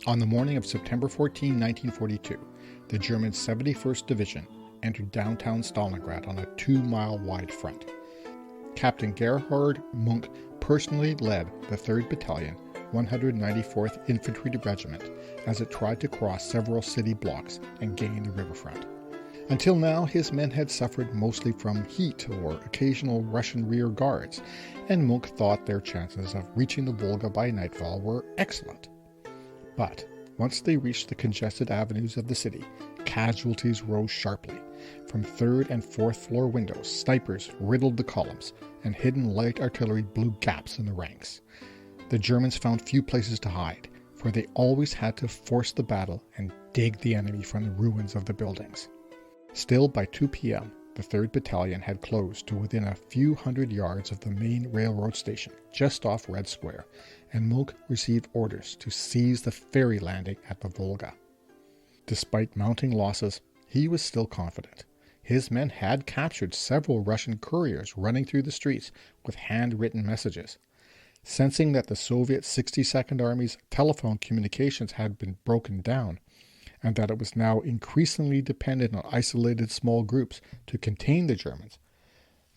On the morning of September 14, 1942, the German 71st Division entered downtown Stalingrad on a 2-mile wide front. Captain Gerhard Munck personally led the 3rd Battalion, 194th Infantry Regiment, as it tried to cross several city blocks and gain the riverfront. Until now, his men had suffered mostly from heat or occasional Russian rear guards, and Munck thought their chances of reaching the Volga by nightfall were excellent. But once they reached the congested avenues of the city, casualties rose sharply. From 3rd and 4th floor windows, snipers riddled the columns, and hidden light artillery blew gaps in the ranks. The Germans found few places to hide, for they always had to force the battle and dig the enemy from the ruins of the buildings. Still, by 2 p.m., the 3rd Battalion had closed to within a few hundred yards of the main railroad station, just off Red Square, and Munck received orders to seize the ferry landing at the Volga. Despite mounting losses, he was still confident. His men had captured several Russian couriers running through the streets with handwritten messages. Sensing that the Soviet 62nd Army's telephone communications had been broken down, and that it was now increasingly dependent on isolated small groups to contain the Germans,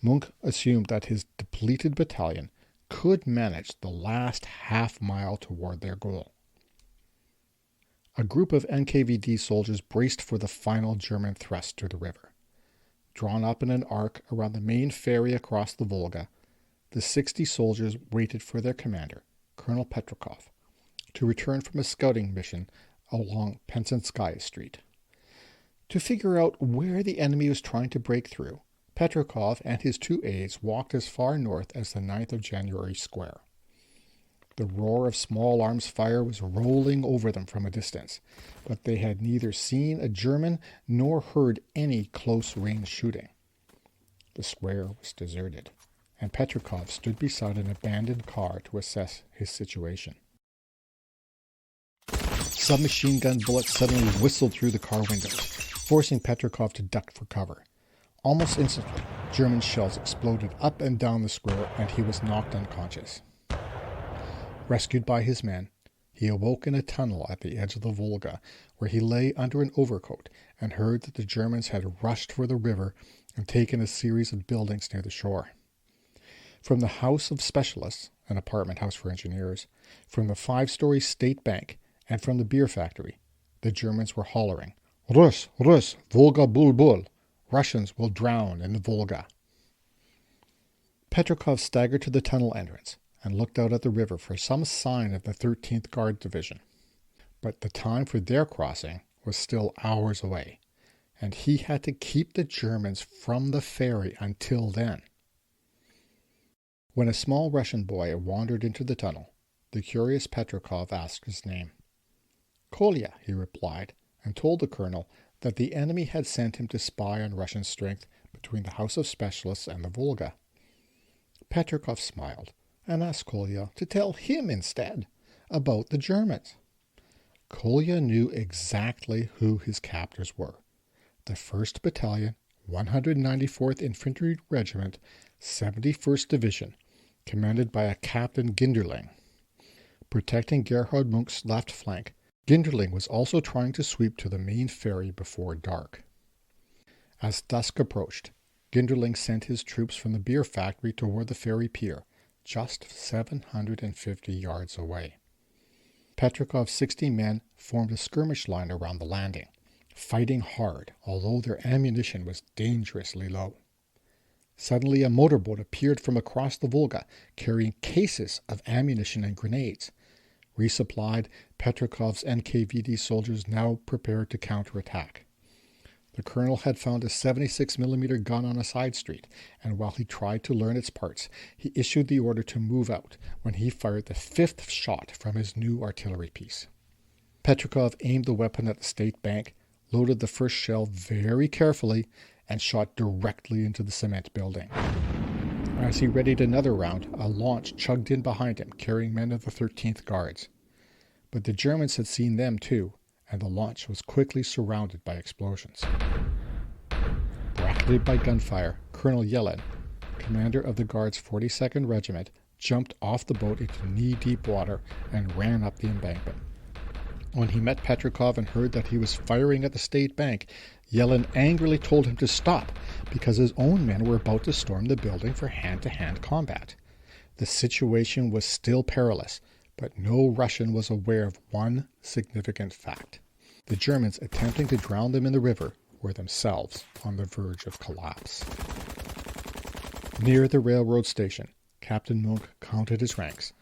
Munck assumed that his depleted battalion could manage the last half-mile toward their goal. A group of NKVD soldiers braced for the final German thrust to the river. Drawn up in an arc around the main ferry across the Volga, the 60 soldiers waited for their commander, Colonel Petrikov, to return from a scouting mission along Pensinskaya Street. To figure out where the enemy was trying to break through, Petrikov and his 2 aides walked as far north as the 9th of January Square. The roar of small arms fire was rolling over them from a distance, but they had neither seen a German nor heard any close-range shooting. The square was deserted, and Petrikov stood beside an abandoned car to assess his situation. Submachine gun bullets suddenly whistled through the car windows, forcing Petrikov to duck for cover. Almost instantly, German shells exploded up and down the square, and he was knocked unconscious. Rescued by his men, he awoke in a tunnel at the edge of the Volga, where he lay under an overcoat and heard that the Germans had rushed for the river and taken a series of buildings near the shore. From the House of Specialists, an apartment house for engineers, from the 5-story State Bank, and from the beer factory, the Germans were hollering, "Rus, Rus, Volga Bulbul! Russians will drown in the Volga." Petrikov staggered to the tunnel entrance and looked out at the river for some sign of the 13th Guard Division. But the time for their crossing was still hours away, and he had to keep the Germans from the ferry until then. When a small Russian boy wandered into the tunnel, the curious Petrikov asked his name. "Kolya," he replied, and told the colonel that the enemy had sent him to spy on Russian strength between the House of Specialists and the Volga. Petrikov smiled and asked Kolya to tell him instead about the Germans. Kolya knew exactly who his captors were. The 1st Battalion, 194th Infantry Regiment, 71st Division, commanded by a Captain Ginderling. Protecting Gerhard Munck's left flank, Ginderling was also trying to sweep to the main ferry before dark. As dusk approached, Ginderling sent his troops from the beer factory toward the ferry pier, just 750 yards away. Petrikov's 60 men formed a skirmish line around the landing, fighting hard, although their ammunition was dangerously low. Suddenly a motorboat appeared from across the Volga, carrying cases of ammunition and grenades. Resupplied, Petrikov's NKVD soldiers now prepared to counterattack. The colonel had found a 76mm gun on a side street, and while he tried to learn its parts, he issued the order to move out when he fired the 5th shot from his new artillery piece. Petrikov aimed the weapon at the State Bank, loaded the first shell very carefully, and shot directly into the cement building. As he readied another round, a launch chugged in behind him, carrying men of the 13th Guards. But the Germans had seen them too, and the launch was quickly surrounded by explosions. Bracketed by gunfire, Colonel Yelin, commander of the Guard's 42nd Regiment, jumped off the boat into knee-deep water and ran up the embankment. When he met Petrikov and heard that he was firing at the state bank, Yelin angrily told him to stop because his own men were about to storm the building for hand-to-hand combat. The situation was still perilous, but no Russian was aware of one significant fact. The Germans attempting to drown them in the river were themselves on the verge of collapse. Near the railroad station, Captain Monk counted his ranks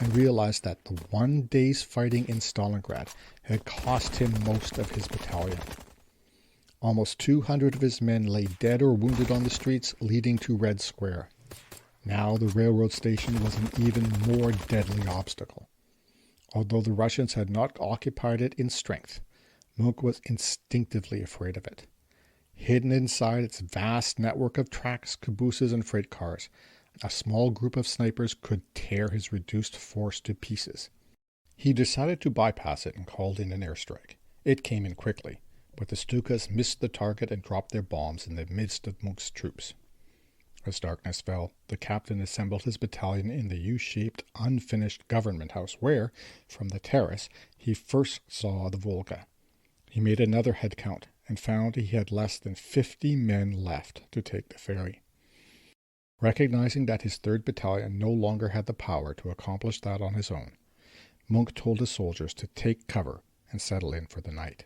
and realized that the 1 day's fighting in Stalingrad had cost him most of his battalion. Almost 200 of his men lay dead or wounded on the streets leading to Red Square. Now the railroad station was an even more deadly obstacle. Although the Russians had not occupied it in strength, Monk was instinctively afraid of it. Hidden inside its vast network of tracks, cabooses, and freight cars, a small group of snipers could tear his reduced force to pieces. He decided to bypass it and called in an airstrike. It came in quickly, but the Stukas missed the target and dropped their bombs in the midst of Monk's troops. As darkness fell, the captain assembled his battalion in the U-shaped, unfinished government house where, from the terrace, he first saw the Volga. He made another head count and found he had less than 50 men left to take the ferry. Recognizing that his 3rd Battalion no longer had the power to accomplish that on his own, Monk told his soldiers to take cover and settle in for the night.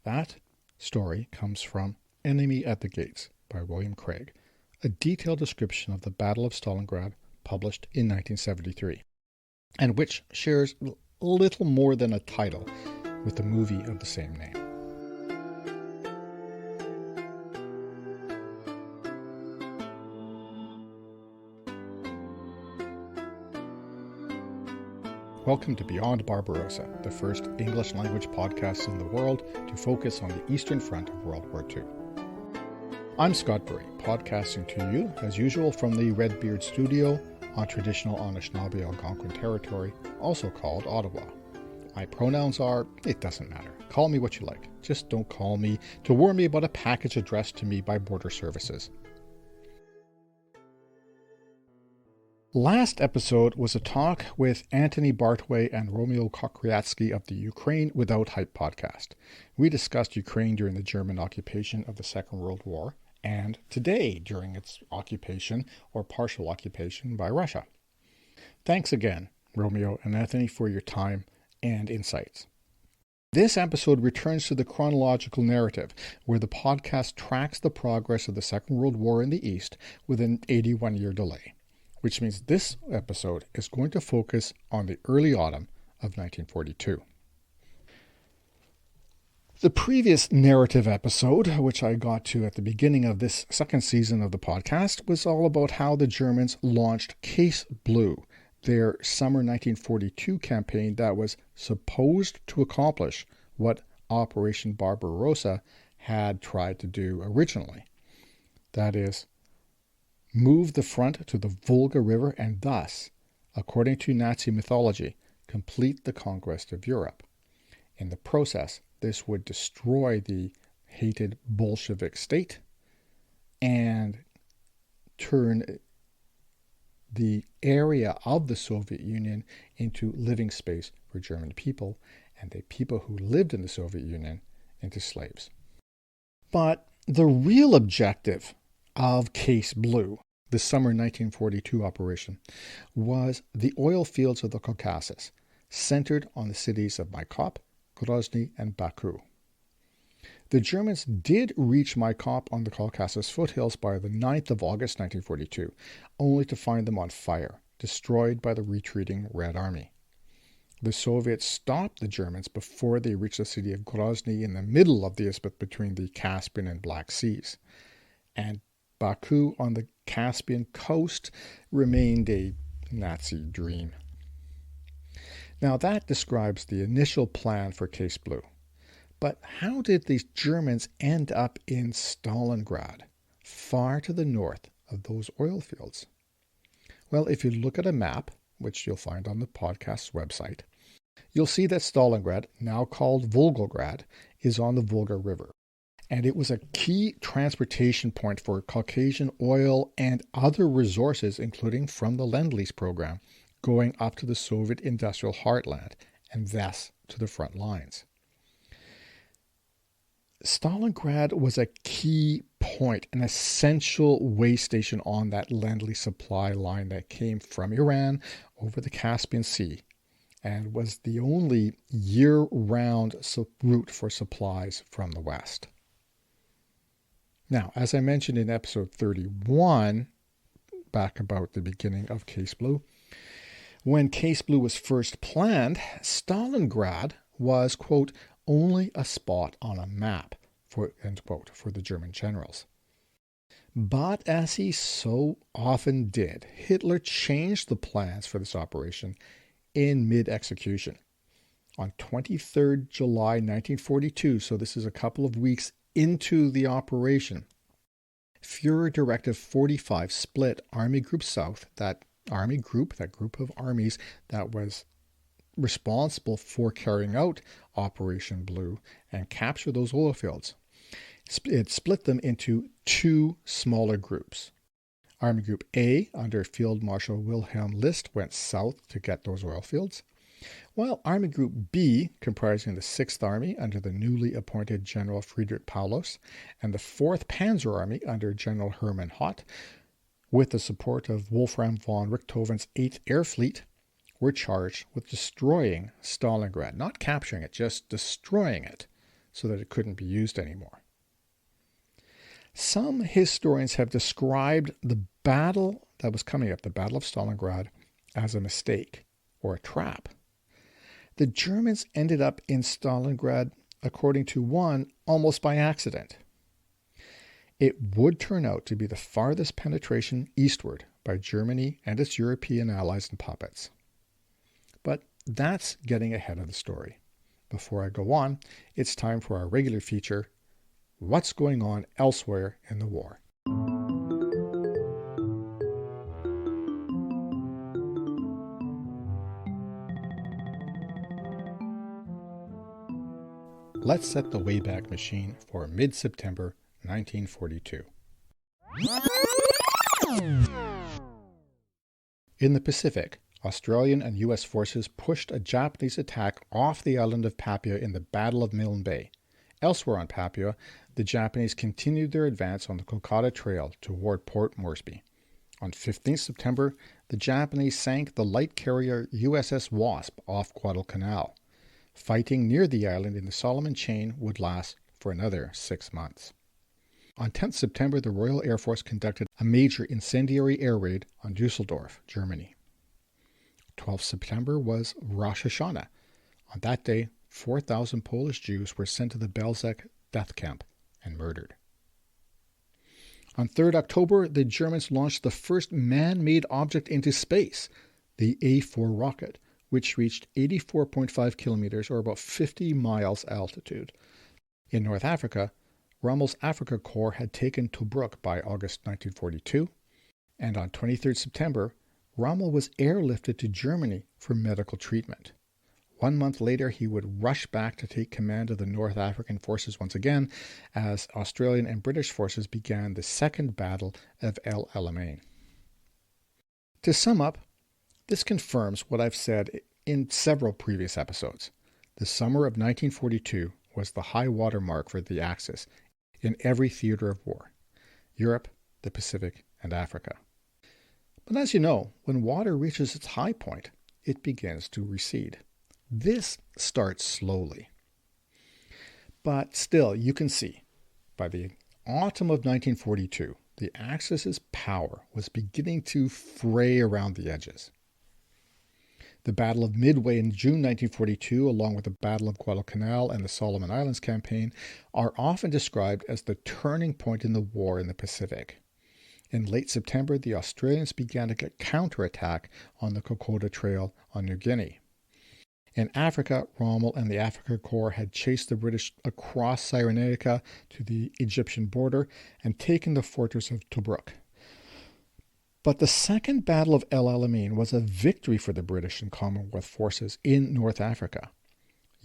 That story comes from Enemy at the Gates by William Craig, a detailed description of the Battle of Stalingrad published in 1973, and which shares little more than a title with the movie of the same name. Welcome to Beyond Barbarossa, the first English-language podcast in the world to focus on the Eastern Front of World War II. I'm Scott Burry, podcasting to you, as usual, from the Redbeard Studio on traditional Anishinaabe Algonquin territory, also called Ottawa. My pronouns are, it doesn't matter. Call me what you like. Just don't call me to warn me about a package addressed to me by Border Services. Last episode was a talk with Antony Bartway and Romeo Kokriatsky of the Ukraine Without Hype podcast. We discussed Ukraine during the German occupation of the Second World War, and today during its occupation or partial occupation by Russia. Thanks again, Romeo and Antony, for your time and insights. This episode returns to the chronological narrative, where the podcast tracks the progress of the Second World War in the East with an 81-year delay, which means this episode is going to focus on the early autumn of 1942. The previous narrative episode, which I got to at the beginning of this second season of the podcast, was all about how the Germans launched Case Blue, their summer 1942 campaign that was supposed to accomplish what Operation Barbarossa had tried to do originally. That is, move the front to the Volga River and thus, according to Nazi mythology, complete the conquest of Europe. In the process, this would destroy the hated Bolshevik state and turn the area of the Soviet Union into living space for German people, and the people who lived in the Soviet Union into slaves. But the real objective of Case Blue, the summer 1942 operation, was the oil fields of the Caucasus, centered on the cities of Maikop, Grozny, and Baku. The Germans did reach Maikop on the Caucasus foothills by the 9th of August 1942, only to find them on fire, destroyed by the retreating Red Army. The Soviets stopped the Germans before they reached the city of Grozny in the middle of the isthmus between the Caspian and Black Seas, and Baku on the Caspian coast remained a Nazi dream. Now that describes the initial plan for Case Blue. But how did these Germans end up in Stalingrad, far to the north of those oil fields? Well, if you look at a map, which you'll find on the podcast's website, you'll see that Stalingrad, now called Volgograd, is on the Volga River. And it was a key transportation point for Caucasian oil and other resources, including from the Lend-Lease program, going up to the Soviet industrial heartland, and thus to the front lines. Stalingrad was a key point, an essential way station on that Lend-Lease supply line that came from Iran over the Caspian Sea and was the only year-round route for supplies from the West. Now, as I mentioned in episode 31, back about the beginning of Case Blue, when Case Blue was first planned, Stalingrad was, quote, only a spot on a map, end quote, for the German generals. But as he so often did, Hitler changed the plans for this operation in mid-execution. On 23rd July 1942, so this is a couple of weeks into the operation, Führer Directive 45 split Army Group South, that group of armies that was responsible for carrying out Operation Blue and capture those oil fields. It split them into two smaller groups. Army Group A, under Field Marshal Wilhelm List, went south to get those oil fields, while Army Group B, comprising the 6th Army under the newly appointed General Friedrich Paulus, and the 4th Panzer Army under General Hermann Hott, with the support of Wolfram von Richthofen's 8th Air Fleet, were charged with destroying Stalingrad, not capturing it, just destroying it so that it couldn't be used anymore. Some historians have described the battle that was coming up, the Battle of Stalingrad, as a mistake or a trap. The Germans ended up in Stalingrad, according to one, almost by accident. It would turn out to be the farthest penetration eastward by Germany and its European allies and puppets. But that's getting ahead of the story. Before I go on, it's time for our regular feature, What's Going On Elsewhere in the War? Let's set the Wayback Machine for mid-September 1942. In the Pacific, Australian and U.S. forces pushed a Japanese attack off the island of Papua in the Battle of Milne Bay. Elsewhere on Papua, the Japanese continued their advance on the Kolkata Trail toward Port Moresby. On 15 September, the Japanese sank the light carrier USS Wasp off Guadalcanal. Fighting near the island in the Solomon Chain would last for another 6 months. On 10 September, the Royal Air Force conducted a major incendiary air raid on Dusseldorf, Germany. 12 September was Rosh Hashanah. On that day, 4,000 Polish Jews were sent to the Belzec death camp and murdered. On 3 October, the Germans launched the first man-made object into space, the A-4 rocket, which reached 84.5 kilometers or about 50 miles altitude. In North Africa, Rommel's Africa Corps had taken Tobruk by August 1942, and on 23 September, Rommel was airlifted to Germany for medical treatment. 1 month later, he would rush back to take command of the North African forces once again as Australian and British forces began the Second Battle of El Alamein. To sum up, this confirms what I've said in several previous episodes. The summer of 1942 was the high water mark for the Axis in every theater of war: Europe, the Pacific, and Africa. But as you know, when water reaches its high point, it begins to recede. This starts slowly. But still, you can see, by the autumn of 1942, the Axis's power was beginning to fray around the edges. The Battle of Midway in June 1942, along with the Battle of Guadalcanal and the Solomon Islands campaign, are often described as the turning point in the war in the Pacific. In late September, the Australians began a counterattack on the Kokoda Trail on New Guinea. In Africa, Rommel and the Africa Corps had chased the British across Cyrenaica to the Egyptian border and taken the fortress of Tobruk. But the Second Battle of El Alamein was a victory for the British and Commonwealth forces in North Africa.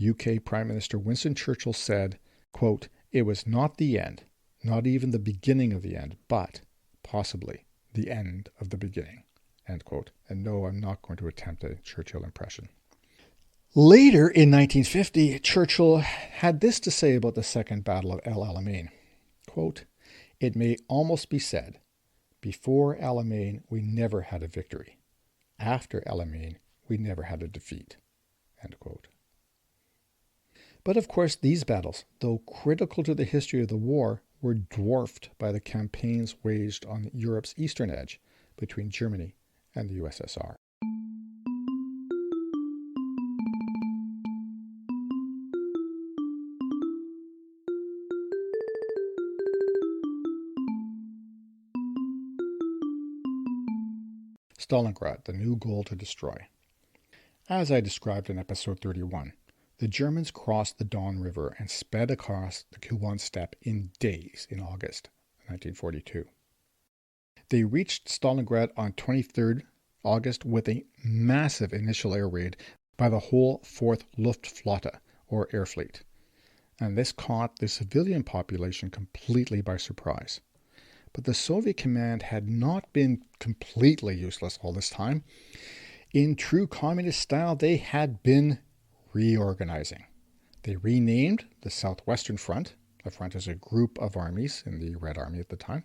UK Prime Minister Winston Churchill said, quote, "It was not the end, not even the beginning of the end, but possibly the end of the beginning," end quote. And no, I'm not going to attempt a Churchill impression. Later in 1950, Churchill had this to say about the Second Battle of El Alamein. Quote, "It may almost be said, before Alamein we never had a victory. After Alamein we never had a defeat." End quote. But of course these battles, though critical to the history of the war, were dwarfed by the campaigns waged on Europe's eastern edge between Germany and the USSR. Stalingrad, the new goal to destroy. As I described in episode 31, the Germans crossed the Don River and sped across the Kuban steppe in days in August 1942. They reached Stalingrad on 23rd August with a massive initial air raid by the whole 4th Luftflotte, or air fleet. And this caught the civilian population completely by surprise. But the Soviet command had not been completely useless all this time. In true communist style, they had been reorganizing. They renamed the Southwestern Front. The front is a group of armies in the Red Army at the time.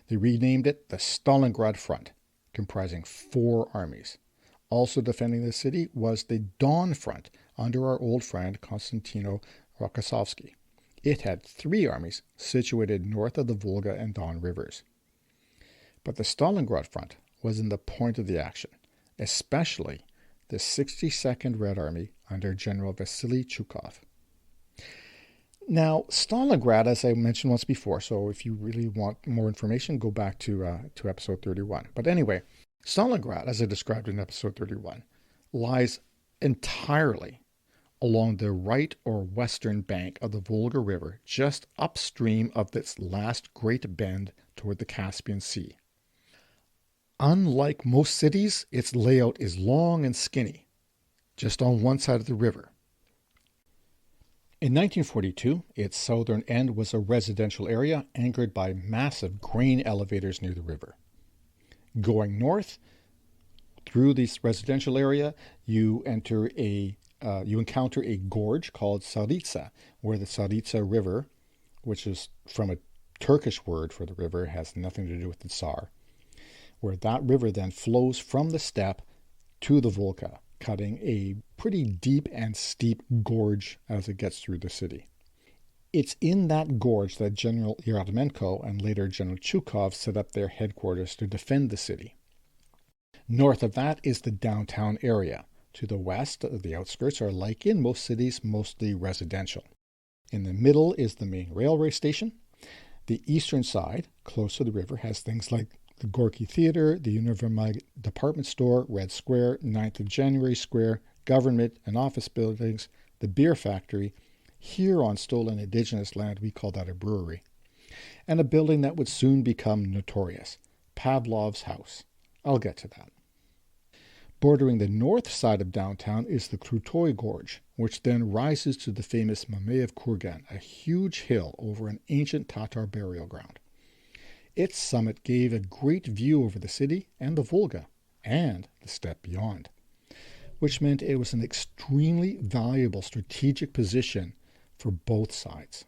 They renamed it the Stalingrad Front, comprising 4 armies. Also defending the city was the Don Front under our old friend Konstantino Rokossovsky. It had 3 armies situated north of the Volga and Don rivers. But the Stalingrad Front was in the point of the action, especially the 62nd Red Army under General Vasily Chuikov. Now, Stalingrad, as I mentioned once before, so if you really want more information, go back to episode 31. But anyway, Stalingrad, as I described in episode 31, lies entirely along the right or western bank of the Volga River, just upstream of its last great bend toward the Caspian Sea. Unlike most cities, its layout is long and skinny, just on one side of the river. In 1942, its southern end was a residential area anchored by massive grain elevators near the river. Going north through this residential area, you encounter a gorge called Tsaritsa, where the Tsaritsa River, which is from a Turkish word for the river, has nothing to do with the Tsar, where that river then flows from the steppe to the Volga, cutting a pretty deep and steep gorge as it gets through the city. It's in that gorge that General Yermolenko and later General Chuikov set up their headquarters to defend the city. North of that is the downtown area. To the west, the outskirts are, like in most cities, mostly residential. In the middle is the main railway station. The eastern side, close to the river, has things like the Gorky Theater, the Univermag Department Store, Red Square, 9th of January Square, government and office buildings, the beer factory. Here on stolen indigenous land, we call that a brewery. And a building that would soon become notorious, Pavlov's House. I'll get to that. Bordering the north side of downtown is the Krutoy Gorge, which then rises to the famous Mamayev Kurgan, a huge hill over an ancient Tatar burial ground. Its summit gave a great view over the city and the Volga, and the steppe beyond, which meant it was an extremely valuable strategic position for both sides.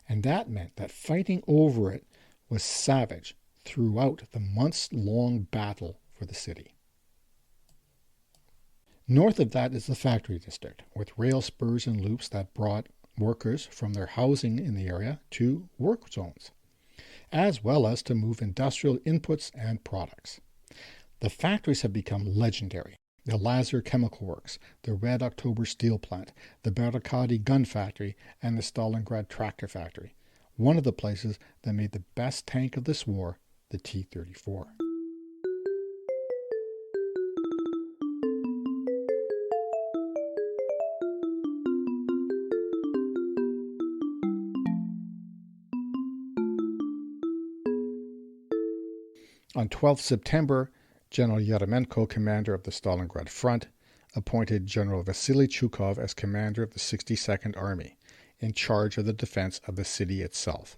And that meant that fighting over it was savage throughout the months-long battle for the city. North of that is the factory district, with rail spurs and loops that brought workers from their housing in the area to work zones, as well as to move industrial inputs and products. The factories have become legendary. The Lazar Chemical Works, the Red October Steel Plant, the Barakadi Gun Factory, and the Stalingrad Tractor Factory, one of the places that made the best tank of this war, the T-34. On 12 September, General Yermolenko, commander of the Stalingrad Front, appointed General Vasily Chuikov as commander of the 62nd Army, in charge of the defense of the city itself,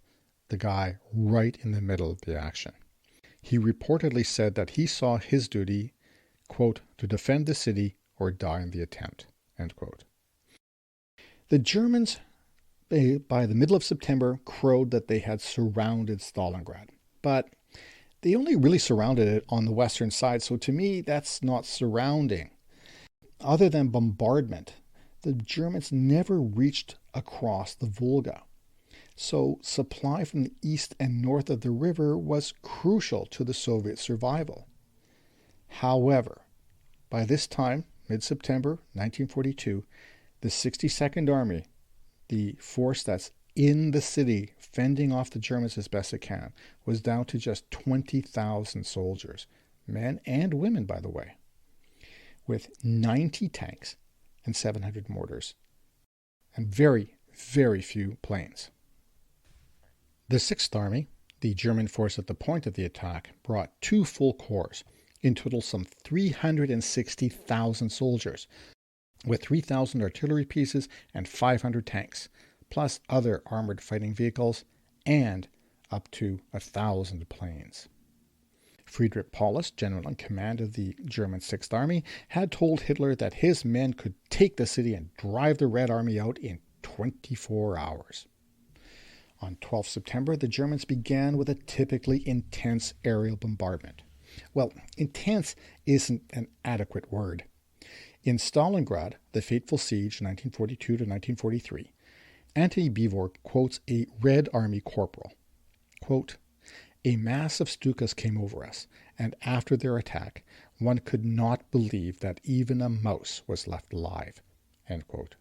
the guy right in the middle of the action. He reportedly said that he saw his duty, quote, to defend the city or die in the attempt." End quote. The Germans, by the middle of September, crowed that they had surrounded Stalingrad. But they only really surrounded it on the western side, so to me, that's not surrounding. Other than bombardment, the Germans never reached across the Volga. So supply from the east and north of the river was crucial to the Soviet survival. However, by this time, mid-September 1942, the 62nd Army, the force that's in the city, fending off the Germans as best it can, was down to just 20,000 soldiers, men and women, by the way, with 90 tanks and 700 mortars, and very, very few planes. The Sixth Army, the German force at the point of the attack, brought 2 full corps, in total some 360,000 soldiers, with 3,000 artillery pieces and 500 tanks, plus other armored fighting vehicles, and up to 1,000 planes. Friedrich Paulus, general in command of the German Sixth Army, had told Hitler that his men could take the city and drive the Red Army out in 24 hours. On 12 September, the Germans began with a typically intense aerial bombardment. Well, intense isn't an adequate word. In Stalingrad, the fateful siege 1942 to 1943, Antony Beevor quotes a Red Army corporal. Quote, "A mass of Stukas came over us, and after their attack, one could not believe that even a mouse was left alive." End quote.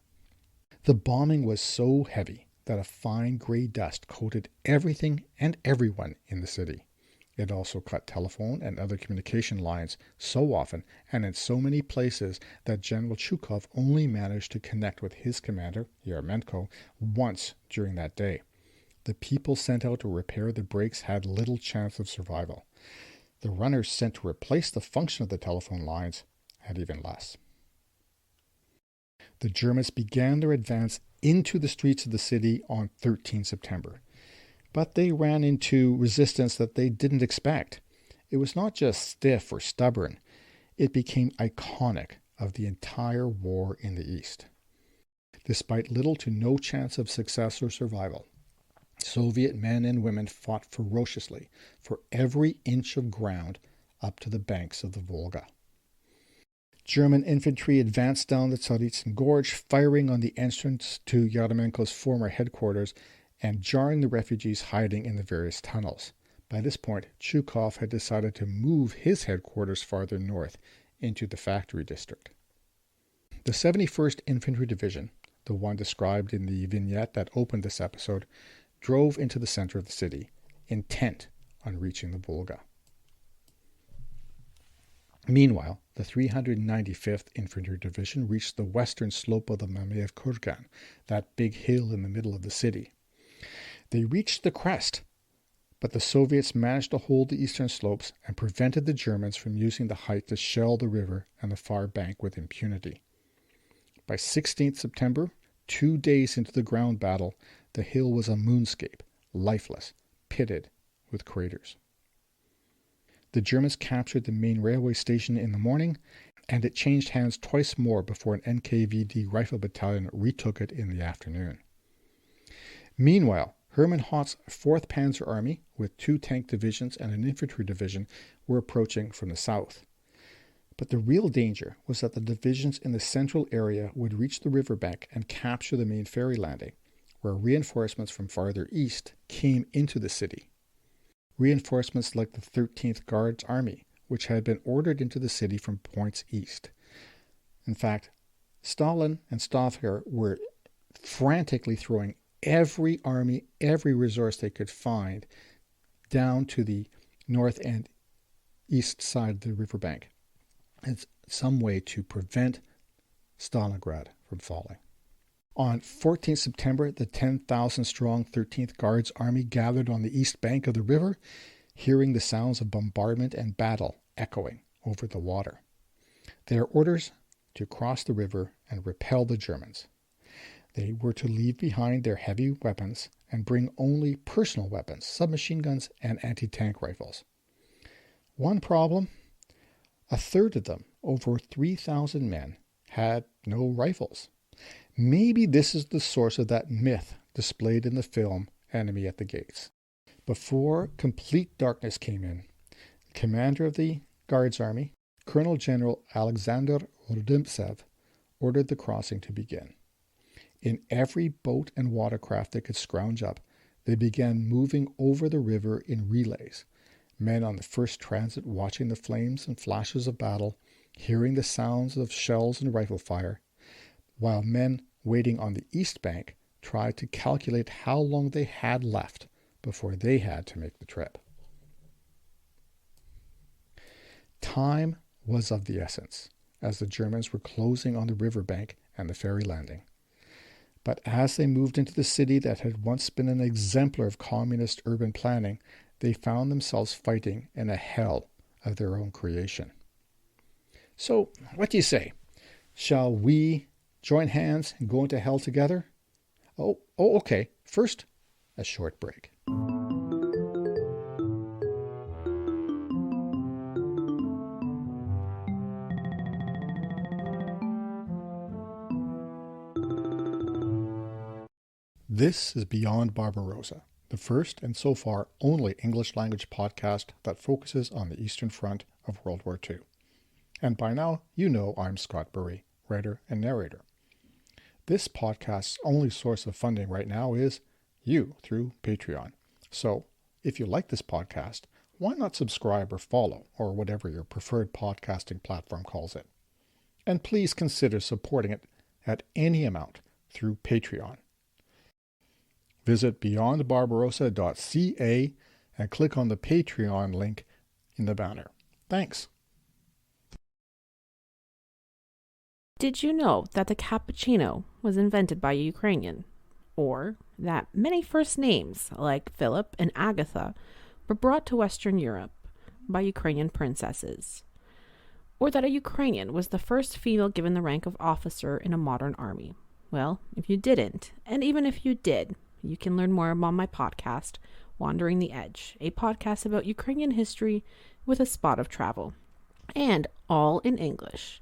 The bombing was so heavy that a fine gray dust coated everything and everyone in the city. It also cut telephone and other communication lines so often and in so many places that General Chuikov only managed to connect with his commander, Yermenko, once during that day. The people sent out to repair the breaks had little chance of survival. The runners sent to replace the function of the telephone lines had even less. The Germans began their advance into the streets of the city on 13 September. But they ran into resistance that they didn't expect. It was not just stiff or stubborn. It became iconic of the entire war in the East. Despite little to no chance of success or survival, Soviet men and women fought ferociously for every inch of ground up to the banks of the Volga. German infantry advanced down the Tsaritsyn Gorge, firing on the entrance to Yermenko's former headquarters and jarring the refugees hiding in the various tunnels. By this point, Chuikov had decided to move his headquarters farther north into the factory district. The 71st Infantry Division, the one described in the vignette that opened this episode, drove into the center of the city, intent on reaching the Volga. Meanwhile, the 395th Infantry Division reached the western slope of the Mamayev Kurgan, that big hill in the middle of the city. They reached the crest, but the Soviets managed to hold the eastern slopes and prevented the Germans from using the height to shell the river and the far bank with impunity. By 16th September, 2 days into the ground battle, the hill was a moonscape, lifeless, pitted with craters. The Germans captured the main railway station in the morning, and it changed hands twice more before an NKVD rifle battalion retook it in the afternoon. Meanwhile, Hermann Hoth's 4th Panzer Army, with 2 tank divisions and an infantry division, were approaching from the south. But the real danger was that the divisions in the central area would reach the riverbank and capture the main ferry landing, where reinforcements from farther east came into the city. Reinforcements like the 13th Guards Army, which had been ordered into the city from points east. In fact, Stalin and Stauffer were frantically throwing every army, every resource they could find down to the north and east side of the riverbank. It's some way to prevent Stalingrad from falling. On 14 September, the 10,000-strong 13th Guards Army gathered on the east bank of the river, hearing the sounds of bombardment and battle echoing over the water. Their orders to cross the river and repel the Germans. They were to leave behind their heavy weapons and bring only personal weapons, submachine guns and anti-tank rifles. One problem: a third of them, over 3,000 men, had no rifles. Maybe this is the source of that myth displayed in the film Enemy at the Gates. Before complete darkness came in, the commander of the Guards Army, Colonel General Alexander Rudimtsev, ordered the crossing to begin. In every boat and watercraft they could scrounge up, they began moving over the river in relays, men on the first transit watching the flames and flashes of battle, hearing the sounds of shells and rifle fire, while men waiting on the east bank tried to calculate how long they had left before they had to make the trip. Time was of the essence, as the Germans were closing on the riverbank and the ferry landing. But as they moved into the city that had once been an exemplar of communist urban planning, they found themselves fighting in a hell of their own creation. So, what do you say? Shall we join hands and go into hell together? Oh, okay. First, a short break. This is Beyond Barbarossa, the first and so far only English-language podcast that focuses on the Eastern Front of World War II. And by now, you know I'm Scott Burry, writer and narrator. This podcast's only source of funding right now is you through Patreon. So, if you like this podcast, why not subscribe or follow, or whatever your preferred podcasting platform calls it? And please consider supporting it at any amount through Patreon. Visit beyondbarbarossa.ca and click on the Patreon link in the banner. Thanks. Did you know that the cappuccino was invented by a Ukrainian? Or that many first names, like Philip and Agatha, were brought to Western Europe by Ukrainian princesses? Or that a Ukrainian was the first female given the rank of officer in a modern army? Well, if you didn't, and even if you did, you can learn more on my podcast, Wandering the Edge, a podcast about Ukrainian history with a spot of travel, and all in English.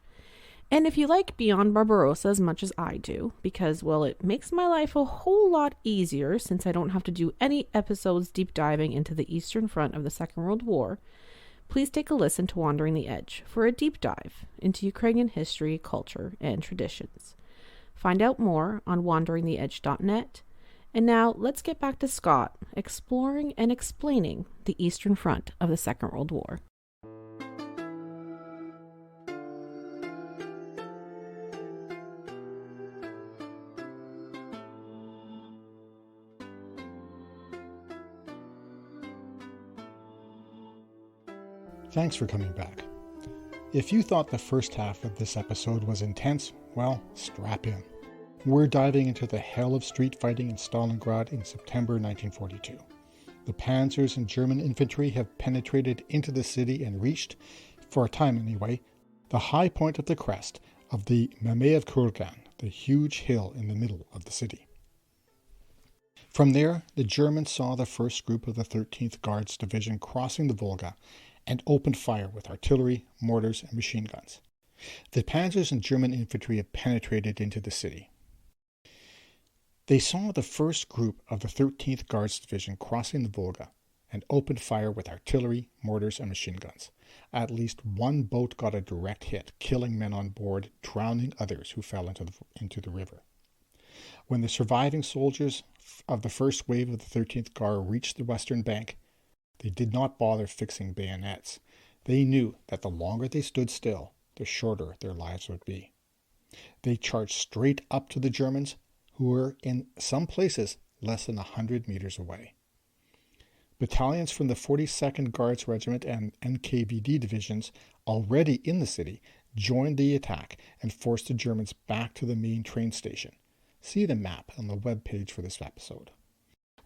And if you like Beyond Barbarossa as much as I do, because, well, it makes my life a whole lot easier since I don't have to do any episodes deep diving into the Eastern Front of the Second World War, please take a listen to Wandering the Edge for a deep dive into Ukrainian history, culture, and traditions. Find out more on wanderingtheedge.net. And now let's get back to Scott exploring and explaining the Eastern Front of the Second World War. Thanks for coming back. If you thought the first half of this episode was intense, well, strap in. We're diving into the hell of street fighting in Stalingrad in September 1942. The panzers and German infantry have penetrated into the city and reached, for a time anyway, the high point of the crest of the Mamayev Kurgan, the huge hill in the middle of the city. From there, the Germans saw the first group of the 13th Guards Division crossing the Volga and opened fire with artillery, mortars, and machine guns. The panzers and German infantry have penetrated into the city. They saw the first group of the 13th Guards Division crossing the Volga and opened fire with artillery, mortars, and machine guns. At least one boat got a direct hit, killing men on board, drowning others who fell into the river. When the surviving soldiers of the first wave of the 13th Guard reached the western bank, they did not bother fixing bayonets. They knew that the longer they stood still, the shorter their lives would be. They charged straight up to the Germans, who were in some places less than 100 meters away. Battalions from the 42nd Guards Regiment and NKVD divisions, already in the city, joined the attack and forced the Germans back to the main train station. See the map on the webpage for this episode.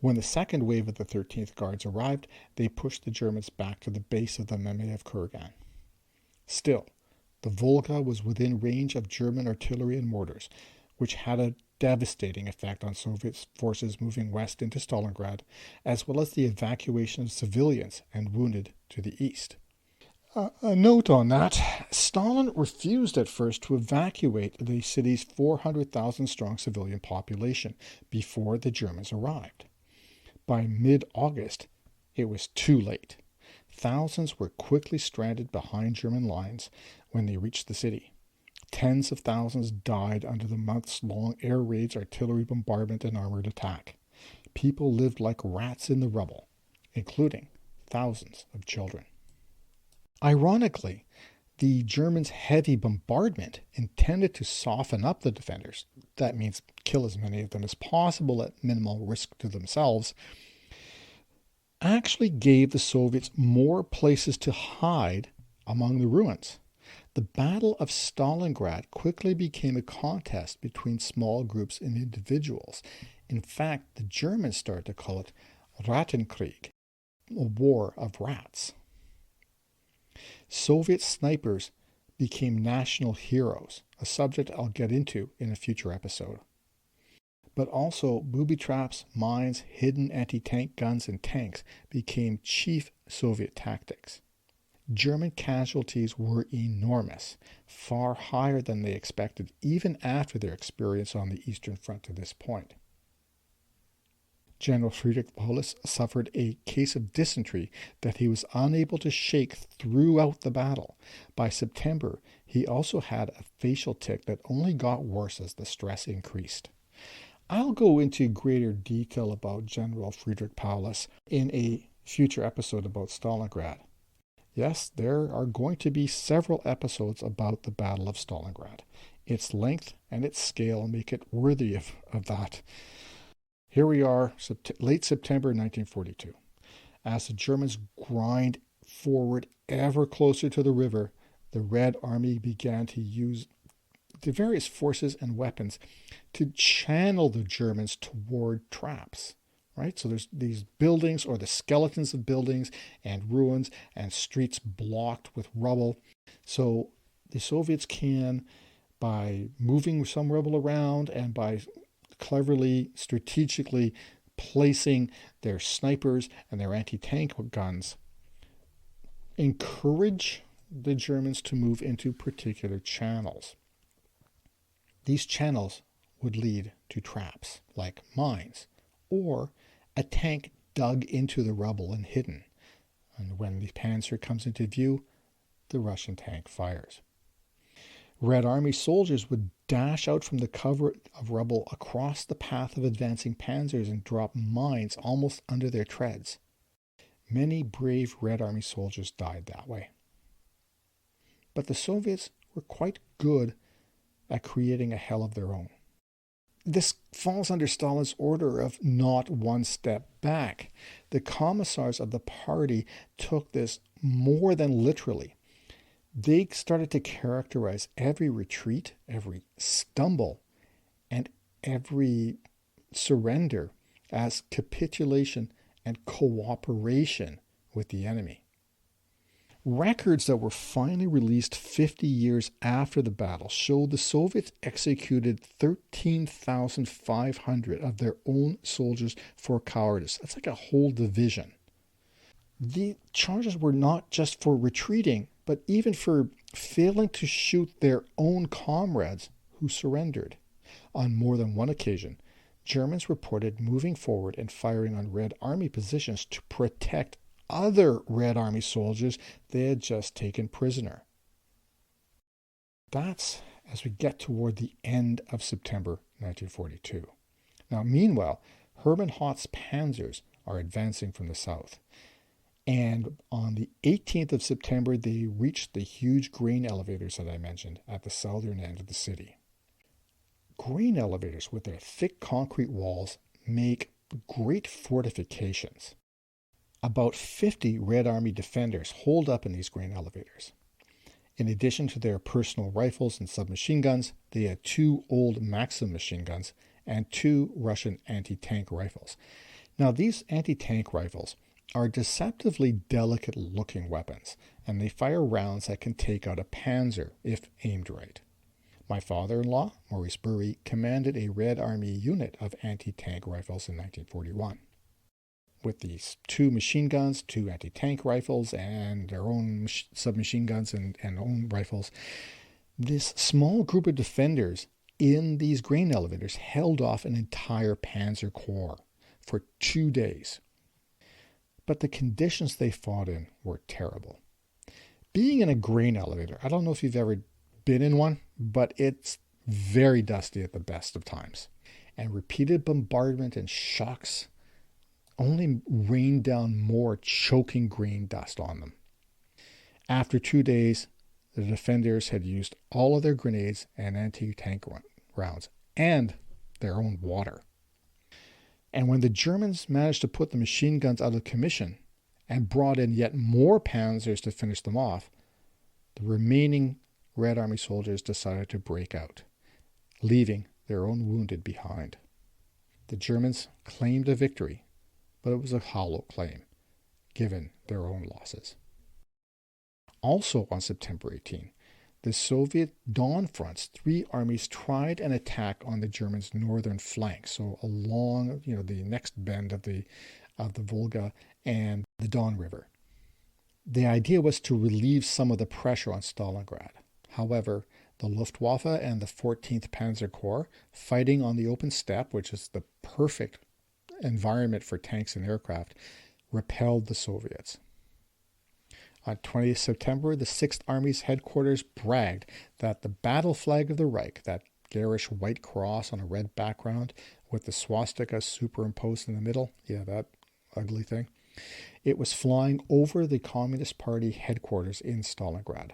When the second wave of the 13th Guards arrived, they pushed the Germans back to the base of the Mamayev Kurgan. Still, the Volga was within range of German artillery and mortars, which had a devastating effect on Soviet forces moving west into Stalingrad, as well as the evacuation of civilians and wounded to the east. A note on that. Stalin refused at first to evacuate the city's 400,000 strong civilian population before the Germans arrived. By mid-August, it was too late. Thousands were quickly stranded behind German lines when they reached the city. Tens of thousands died under the months-long air raids, artillery bombardment, and armored attack. People lived like rats in the rubble, including thousands of children. Ironically, the Germans' heavy bombardment, intended to soften up the defenders, that means kill as many of them as possible at minimal risk to themselves, actually gave the Soviets more places to hide among the ruins. The Battle of Stalingrad quickly became a contest between small groups and individuals. In fact, the Germans started to call it Rattenkrieg, a war of rats. Soviet snipers became national heroes, a subject I'll get into in a future episode. But also, booby traps, mines, hidden anti-tank guns, and tanks became chief Soviet tactics. German casualties were enormous, far higher than they expected, even after their experience on the Eastern Front to this point. General Friedrich Paulus suffered a case of dysentery that he was unable to shake throughout the battle. By September, he also had a facial tic that only got worse as the stress increased. I'll go into greater detail about General Friedrich Paulus in a future episode about Stalingrad. Yes, there are going to be several episodes about the Battle of Stalingrad. Its length and its scale make it worthy of that. Here we are, late September 1942. As the Germans grind forward ever closer to the river, the Red Army began to use the various forces and weapons to channel the Germans toward traps. Right? So there's these buildings, or the skeletons of buildings and ruins and streets blocked with rubble. So the Soviets can, by moving some rubble around and by cleverly, strategically placing their snipers and their anti-tank guns, encourage the Germans to move into particular channels. These channels would lead to traps like mines, or a tank dug into the rubble and hidden. And when the Panzer comes into view, the Russian tank fires. Red Army soldiers would dash out from the cover of rubble across the path of advancing panzers and drop mines almost under their treads. Many brave Red Army soldiers died that way. But the Soviets were quite good at creating a hell of their own. This falls under Stalin's order of not one step back. The commissars of the party took this more than literally. They started to characterize every retreat, every stumble, and every surrender as capitulation and cooperation with the enemy. Records that were finally released 50 years after the battle showed the Soviets executed 13,500 of their own soldiers for cowardice. That's like a whole division. The charges were not just for retreating, but even for failing to shoot their own comrades who surrendered. On more than one occasion, Germans reported moving forward and firing on Red Army positions to protect other Red Army soldiers they had just taken prisoner. That's as we get toward the end of September 1942. Now, meanwhile, Hermann Hoth's panzers are advancing from the south. And on the 18th of September, they reached the huge grain elevators that I mentioned at the southern end of the city. Grain elevators with their thick concrete walls make great fortifications. About 50 Red Army defenders holed up in these grain elevators. In addition to their personal rifles and submachine guns, they had 2 old Maxim machine guns and 2 Russian anti-tank rifles. Now, these anti-tank rifles are deceptively delicate-looking weapons, and they fire rounds that can take out a panzer if aimed right. My father-in-law, Maurice Bury, commanded a Red Army unit of anti-tank rifles in 1941. with these 2 machine guns, 2 anti-tank rifles, and their own submachine guns and own rifles. This small group of defenders in these grain elevators held off an entire Panzer Corps for 2 days. But the conditions they fought in were terrible. Being in a grain elevator, I don't know if you've ever been in one, but it's very dusty at the best of times. And repeated bombardment and shocks only rained down more choking grain dust on them. After 2 days, the defenders had used all of their grenades and anti-tank rounds and their own water. And when the Germans managed to put the machine guns out of commission and brought in yet more panzers to finish them off, the remaining Red Army soldiers decided to break out, leaving their own wounded behind. The Germans claimed a victory, but it was a hollow claim, given their own losses. Also on September 18, the Soviet Dawn Front's 3 armies tried an attack on the Germans' northern flank, so along the next bend of the Volga and the Don River. The idea was to relieve some of the pressure on Stalingrad. However, the Luftwaffe and the 14th Panzer Corps, fighting on the open steppe, which is the perfect environment for tanks and aircraft, repelled the Soviets. On 20th September, the 6th Army's headquarters bragged that the battle flag of the Reich, that garish white cross on a red background with the swastika superimposed in the middle, that ugly thing, it was flying over the Communist Party headquarters in Stalingrad.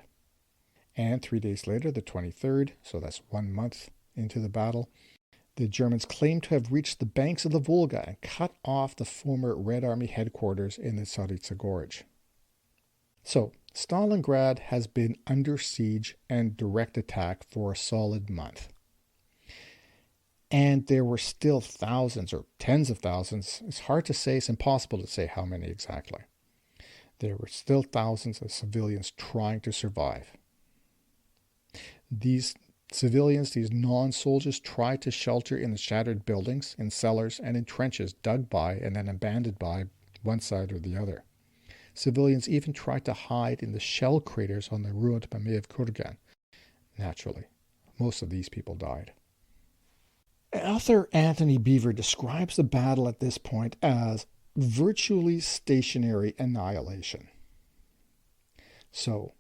And 3 days later, the 23rd, so that's 1 month into the battle, the Germans claimed to have reached the banks of the Volga and cut off the former Red Army headquarters in the Tsaritsa Gorge. So, Stalingrad has been under siege and direct attack for a solid month. And there were still thousands or tens of thousands, it's hard to say, it's impossible to say how many exactly. There were still thousands of civilians trying to survive. These civilians, these non-soldiers, tried to shelter in the shattered buildings, in cellars, and in trenches dug by and then abandoned by one side or the other. Civilians even tried to hide in the shell craters on the ruined Mamayev Kurgan. Naturally, most of these people died. Author Antony Beevor describes the battle at this point as virtually stationary annihilation. So,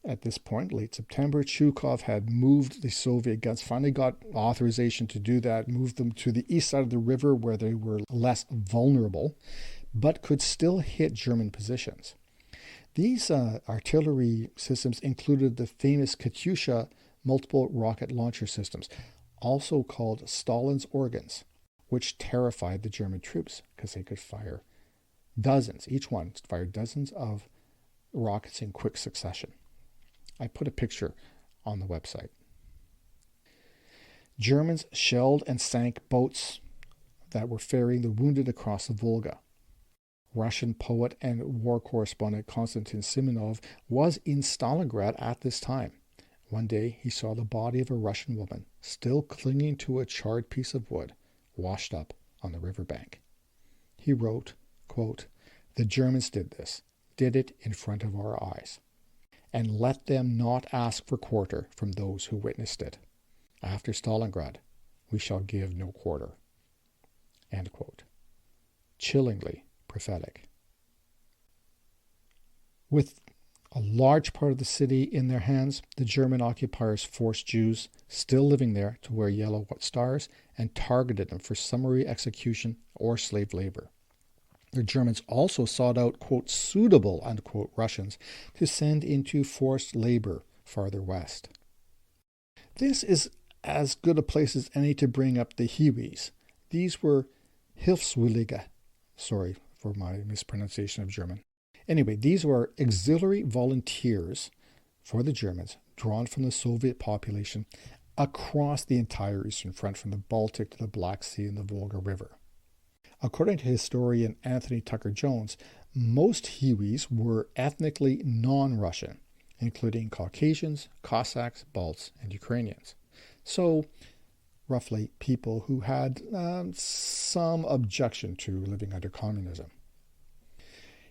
at this point, late September, Chuikov had moved the Soviet guns, finally got authorization to do that, moved them to the east side of the river where they were less vulnerable, but could still hit German positions. These artillery systems included the famous Katyusha multiple rocket launcher systems, also called Stalin's organs, which terrified the German troops because they could fire dozens, each one fired dozens of rockets in quick succession. I put a picture on the website. Germans shelled and sank boats that were ferrying the wounded across the Volga. Russian poet and war correspondent Konstantin Simonov was in Stalingrad at this time. One day he saw the body of a Russian woman, still clinging to a charred piece of wood, washed up on the riverbank. He wrote, quote, "The Germans did this, did it in front of our eyes, and let them not ask for quarter from those who witnessed it. After Stalingrad, we shall give no quarter." End quote. Chillingly prophetic. With a large part of the city in their hands, the German occupiers forced Jews still living there to wear yellow stars and targeted them for summary execution or slave labor. The Germans also sought out, quote, suitable, unquote, Russians to send into forced labor farther west. This is as good a place as any to bring up the Hiwis. These were Hilfswillige, sorry for my mispronunciation of German. Anyway, these were auxiliary volunteers for the Germans, drawn from the Soviet population across the entire Eastern Front, from the Baltic to the Black Sea and the Volga River. According to historian Anthony Tucker-Jones, most Hiwis were ethnically non-Russian, including Caucasians, Cossacks, Balts, and Ukrainians. So, roughly people who had some objection to living under communism.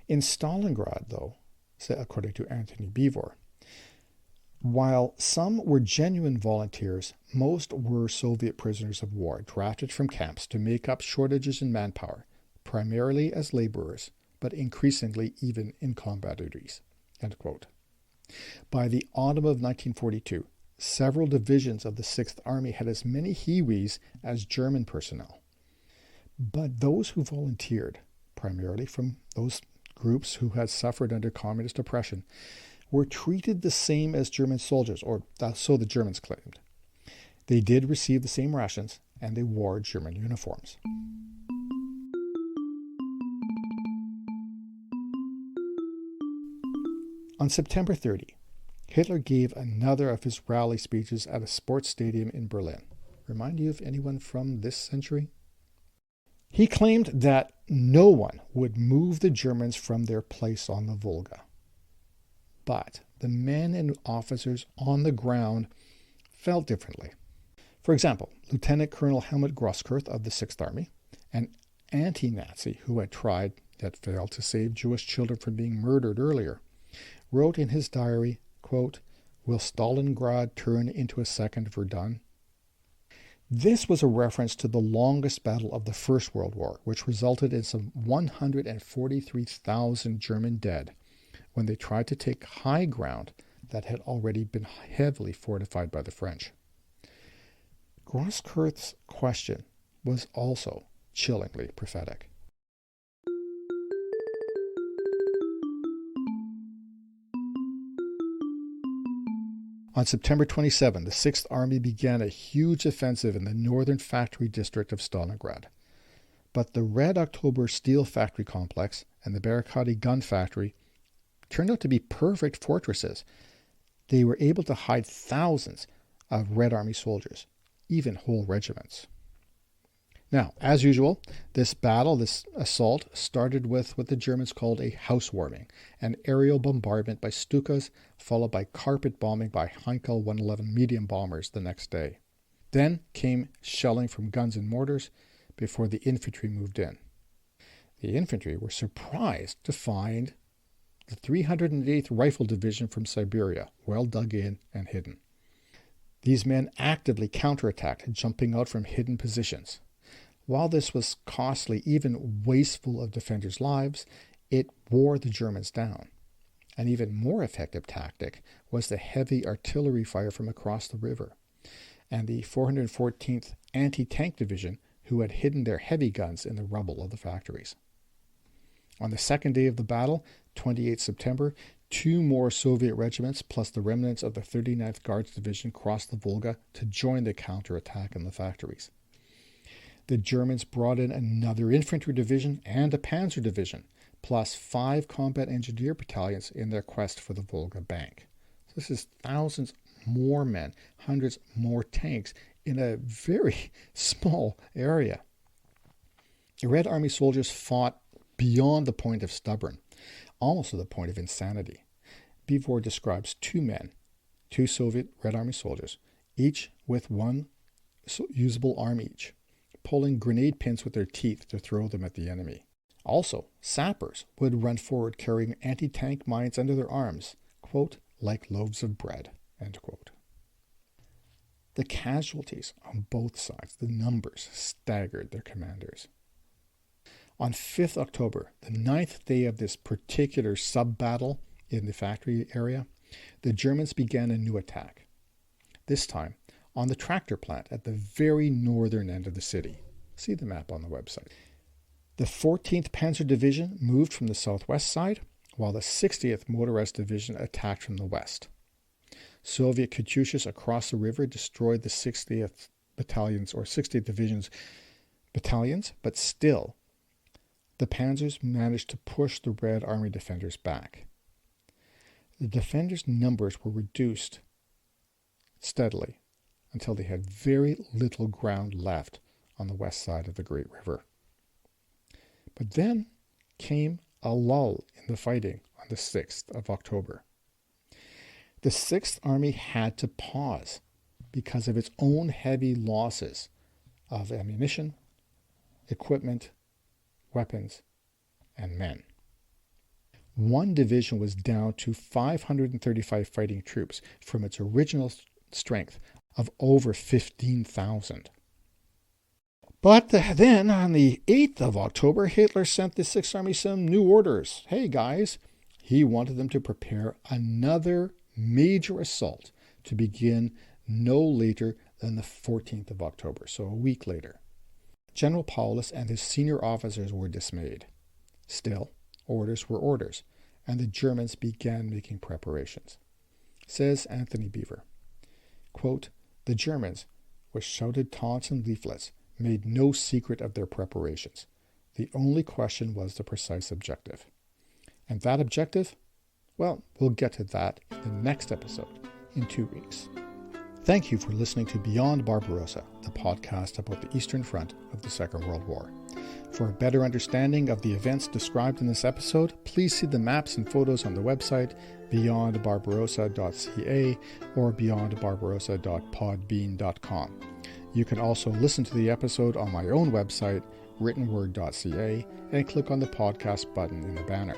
In Stalingrad, though, according to Antony Beevor, while some were genuine volunteers, most were Soviet prisoners of war drafted from camps to make up shortages in manpower, primarily as laborers, but increasingly even in combat duties. End quote. By the autumn of 1942, several divisions of the 6th Army had as many Hiwis as German personnel. But those who volunteered, primarily from those groups who had suffered under communist oppression, were treated the same as German soldiers, or so the Germans claimed. They did receive the same rations, and they wore German uniforms. On September 30, Hitler gave another of his rally speeches at a sports stadium in Berlin. Remind you of anyone from this century? He claimed that no one would move the Germans from their place on the Volga. But the men and officers on the ground felt differently. For example, Lieutenant Colonel Helmut Grosskreutz of the 6th Army, an anti-Nazi who had tried yet failed to save Jewish children from being murdered earlier, wrote in his diary, quote, "Will Stalingrad turn into a second Verdun?" This was a reference to the longest battle of the First World War, which resulted in some 143,000 German dead when they tried to take high ground that had already been heavily fortified by the French. Grosskreuz's question was also chillingly prophetic. On September 27, the 6th Army began a huge offensive in the northern factory district of Stalingrad. But the Red October steel factory complex and the Barricadi gun factory turned out to be perfect fortresses. They were able to hide thousands of Red Army soldiers, even whole regiments. Now, as usual, this assault, started with what the Germans called a housewarming, an aerial bombardment by Stukas, followed by carpet bombing by Heinkel 111 medium bombers the next day. Then came shelling from guns and mortars before the infantry moved in. The infantry were surprised to find the 308th Rifle Division from Siberia, well dug in and hidden. These men actively counterattacked, jumping out from hidden positions. While this was costly, even wasteful of defenders' lives, it wore the Germans down. An even more effective tactic was the heavy artillery fire from across the river, and the 414th Anti-Tank Division, who had hidden their heavy guns in the rubble of the factories. On the second day of the battle, 28 September, 2 more Soviet regiments plus the remnants of the 39th Guards Division crossed the Volga to join the counterattack in the factories. The Germans brought in another infantry division and a panzer division, plus 5 combat engineer battalions in their quest for the Volga Bank. This is thousands more men, hundreds more tanks in a very small area. The Red Army soldiers fought beyond the point of stubborn, almost to the point of insanity. Beevor describes 2 men, 2 Soviet Red Army soldiers, each with 1 usable arm each, pulling grenade pins with their teeth to throw them at the enemy. Also, sappers would run forward carrying anti-tank mines under their arms, quote, like loaves of bread, end quote. The casualties on both sides, the numbers, staggered their commanders. On 5th October, the 9th day of this particular sub-battle in the factory area, the Germans began a new attack. This time, on the tractor plant at the very northern end of the city. See the map on the website. The 14th Panzer Division moved from the southwest side, while the 60th Motorized Division attacked from the west. Soviet Katyushas across the river destroyed the 60th Battalions or 60th Division's battalions, but still, the Panzers managed to push the Red Army defenders back. The defenders' numbers were reduced steadily until they had very little ground left on the west side of the Great River. But then came a lull in the fighting on the 6th of October. The 6th Army had to pause because of its own heavy losses of ammunition, equipment, weapons, and men. One division was down to 535 fighting troops from its original strength of over 15,000. But then, on the 8th of October, Hitler sent the Sixth Army some new orders. Hey guys, he wanted them to prepare another major assault to begin no later than the 14th of October, so a week later. General Paulus and his senior officers were dismayed. Still, orders were orders, and the Germans began making preparations. Says Antony Beevor, quote, "The Germans, with shouted taunts and leaflets, made no secret of their preparations. The only question was the precise objective. And that objective? Well, we'll get to that in the next episode in 2 weeks." Thank you for listening to Beyond Barbarossa, the podcast about the Eastern Front of the Second World War. For a better understanding of the events described in this episode, please see the maps and photos on the website beyondbarbarossa.ca or beyondbarbarossa.podbean.com. You can also listen to the episode on my own website, writtenword.ca, and click on the podcast button in the banner.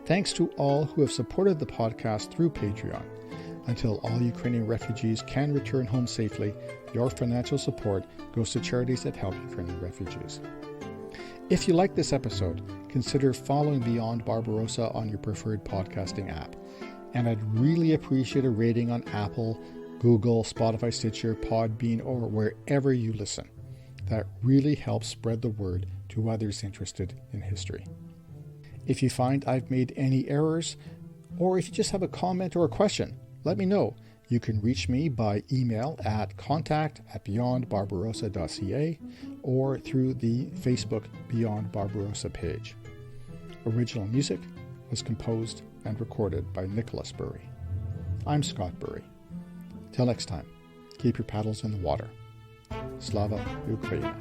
Thanks to all who have supported the podcast through Patreon. Until all Ukrainian refugees can return home safely, your financial support goes to charities that help Ukrainian refugees. If you like this episode, consider following Beyond Barbarossa on your preferred podcasting app. And I'd really appreciate a rating on Apple, Google, Spotify, Stitcher, Podbean, or wherever you listen. That really helps spread the word to others interested in history. If you find I've made any errors, or if you just have a comment or a question, let me know. You can reach me by email at contact@beyondbarbarossa.ca or through the Facebook Beyond Barbarossa page. Original music was composed and recorded by Nicholas Burry. I'm Scott Burry. Till next time, keep your paddles in the water. Slava Ukraini.